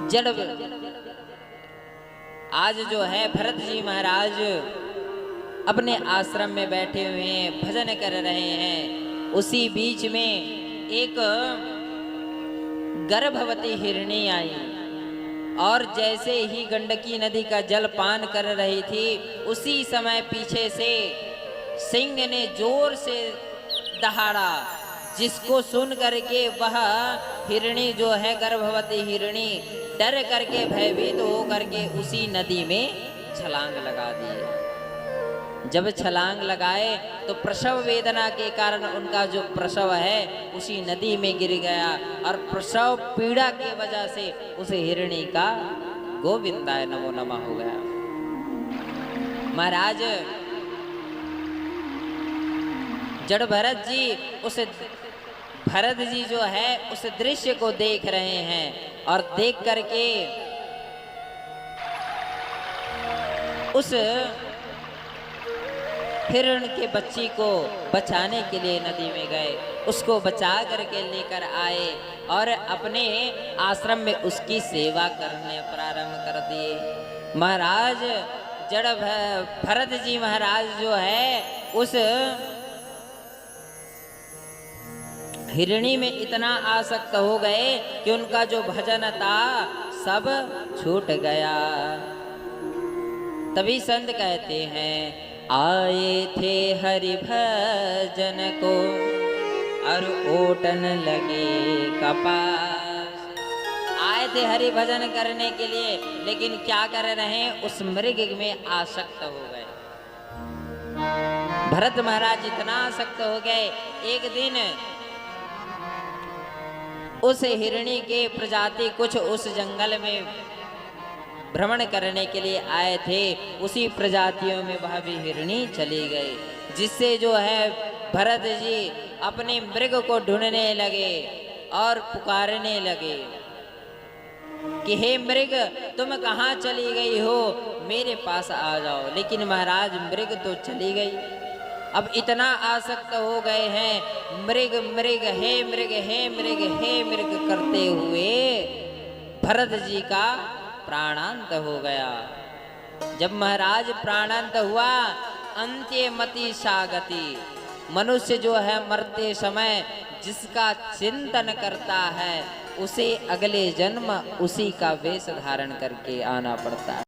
जड़ आज जो है भरत जी महाराज अपने आश्रम में बैठे हुए हैं, भजन कर रहे हैं। उसी बीच में एक गर्भवती हिरणी आई और जैसे ही गंडकी नदी का जल पान कर रही थी, उसी समय पीछे से सिंह ने जोर से दहाड़ा, जिसको सुन करके वह हिरणी जो है गर्भवती हिरणी डर करके भयभीत हो करके उसी नदी में छलांग लगा दिए। जब छलांग लगाए तो प्रसव वेदना के कारण उनका जो प्रसव है उसी नदी में गिर गया और प्रसव पीड़ा की वजह से उस हिरणी का गोविंदाय नमो नमः हो गया। महाराज जड़ भरत जी जो है उस दृश्य को देख रहे हैं और देख करके उस हिरण के बच्ची को बचाने के लिए नदी में गए, उसको बचा करके लेकर आए और अपने आश्रम में उसकी सेवा करने प्रारंभ कर दिए। महाराज जड़ भरत जी महाराज जो है उस हिरणी में इतना आसक्त हो गए कि उनका जो भजन था सब छूट गया। तभी संत कहते हैं, आए थे हरि भजन को और ओटन लगे कपास। आए थे हरि भजन करने के लिए, लेकिन क्या कर रहे हैं, उस मृग में आसक्त हो गए। भरत महाराज इतना आसक्त हो गए, एक दिन उस हिरणी के प्रजाति कुछ उस जंगल में भ्रमण करने के लिए आए थे, उसी प्रजातियों में वह भी हिरणी चली गई, जिससे जो है भरत जी अपने मृग को ढूंढने लगे और पुकारने लगे कि हे मृग, तुम कहाँ चली गई हो, मेरे पास आ जाओ। लेकिन महाराज मृग तो चली गई। अब इतना आसक्त हो गए हैं, मृग मृग हे मृग हे मृग हे मृग करते हुए भरत जी का प्राणांत हो गया। जब महाराज प्राणांत हुआ, अंत्यमति सागति, मनुष्य जो है मरते समय जिसका चिंतन करता है उसे अगले जन्म उसी का वेश धारण करके आना पड़ता है।